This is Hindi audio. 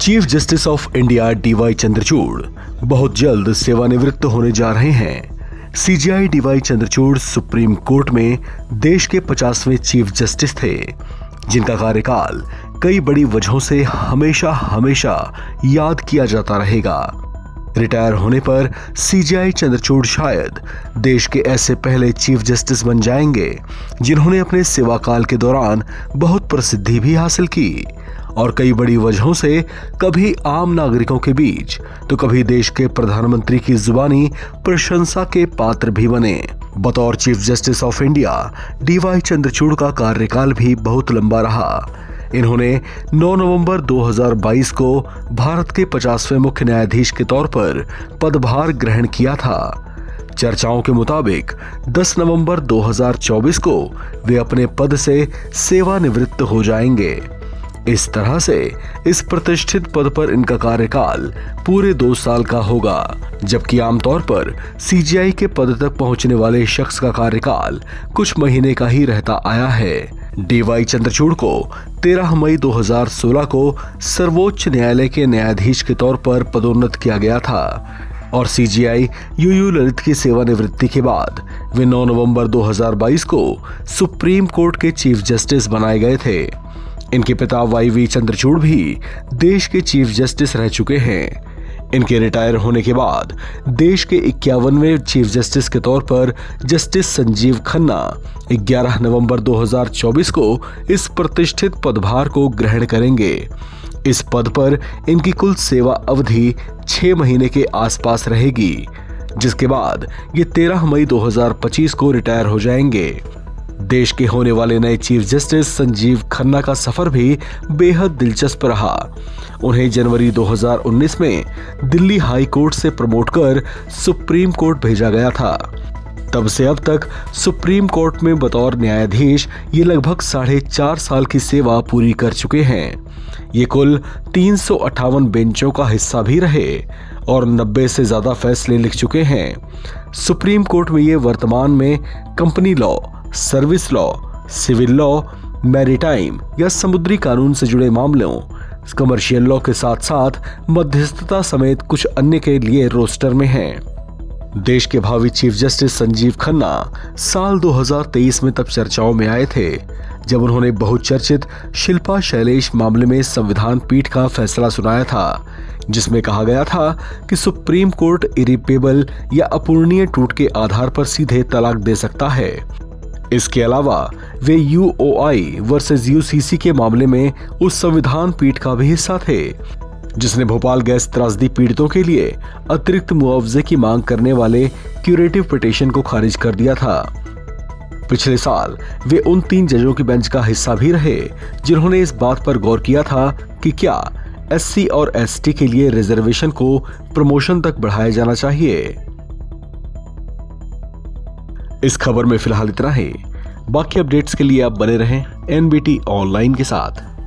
Chief justice of India DY Chandrachud बहुत जल्द सेवानिवृत्त होने जा रहे हैं। CJI DY Chandrachud supreme court में देश के 50वें चीफ जस्टिस थे, जिनका कार्यकाल कई बड़ी वजहों से हमेशा हमेशा याद किया जाता रहेगा। रिटायर होने पर सीजेआई चंद्रचूड़ शायद देश के ऐसे पहले चीफ जस्टिस बन जाएंगे जिन्होंने अपने सेवाकाल के दौरान बहुत प्रसिद्धि भी हासिल की और कई बड़ी वजहों से कभी आम नागरिकों के बीच तो कभी देश के प्रधानमंत्री की जुबानी प्रशंसा के पात्र भी बने। बतौर chief justice of India DY Chandrachud का कार्यकाल भी बहुत लंबा रहा। इन्होंने 9 नवंबर 2022 को भारत के 50वें मुख्य न्यायाधीश के तौर पर पदभार ग्रहण किया था। चर्चाओं के मुताबिक 10 नवंबर 2024 को वे अपने पद से सेवानिवृत्त हो जाएंगे। इस तरह से इस प्रतिष्ठित पद पर इनका कार्यकाल पूरे 2 साल का होगा, जबकि आमतौर पर सीजेआई के पद तक पहुंचने वाले शख्स का कार्यकाल कुछ महीने का ही रहता आया है। डीवाई चंद्रचूड़ को 13 मई 2016 को सर्वोच्च न्यायालय के न्यायाधीश के तौर पर पदोन्नत किया गया था और सीजेआई यूयू ललित की सेवानिवृत्ति के बाद वे 9 नवंबर 2022 को सुप्रीम कोर्ट के चीफ जस्टिस बनाए गए थे। इनके पिता वाईवी चंद्रचूड़ भी देश के चीफ जस्टिस रह चुके हैं। इनके रिटायर होने के बाद देश के 51वें चीफ जस्टिस के तौर पर जस्टिस संजीव खन्ना 11 नवंबर 2024 को इस प्रतिष्ठित पदभार को ग्रहण करेंगे। इस पद पर इनकी कुल सेवा अवधि 6 महीने के आसपास रहेगी, जिसके बाद ये 13 मई 2025 को रिटायर हो जाएंगे। देश के होने वाले नए चीफ जस्टिस संजीव खन्ना का सफर भी बेहद दिलचस्प रहा। उन्हें जनवरी 2019 में दिल्ली हाई कोर्ट से प्रमोट कर सुप्रीम कोर्ट भेजा गया था। तब से अब तक सुप्रीम कोर्ट में बतौर न्यायाधीश ये लगभग 4.5 साल की सेवा पूरी कर चुके हैं। ये कुल 358 बेंचों का हिस्सा भी रहे और 90 से ज्यादा फैसले लिख चुके हैं। सुप्रीम कोर्ट में ये वर्तमान में company law, service law, civil law, maritime या समुद्री कानून से जुड़े मामलों, कमर्शियल लॉ के साथ साथ मध्यस्थता समेत कुछ अन्य के लिए रोस्टर में हैं। देश के भावी चीफ जस्टिस संजीव खन्ना साल 2023 में तब चर्चाओं में आए थे जब उन्होंने बहुचर्चित शिल्पा शैलेश मामले में संविधान पीठ का फैसला सुनाया था, जिसमें कहा गया था कि सुप्रीम कोर्ट इरिपेबल या अपूरणीय टूट के आधार पर सीधे तलाक दे सकता है। इसके अलावा वे यूओआई वर्सेस यूसीसी के मामले में उस संविधान पीठ का भी हिस्सा थे, जिसने भोपाल गैस त्रासदी पीड़ितों के लिए अतिरिक्त मुआवजे की मांग करने वाले क्यूरेटिव पिटीशन को खारिज कर दिया था। पिछले साल वे उन 3 जजों की बेंच का हिस्सा भी रहे जिन्होंने इस बात पर गौर किया था कि क्या एससी और एसटी के लिए रिजर्वेशन को प्रमोशन तक बढ़ाया जाना चाहिए। इस खबर में फिलहाल इतना ही। बाकी अपडेट्स के लिए आप बने रहें एनबीटी ऑनलाइन के साथ।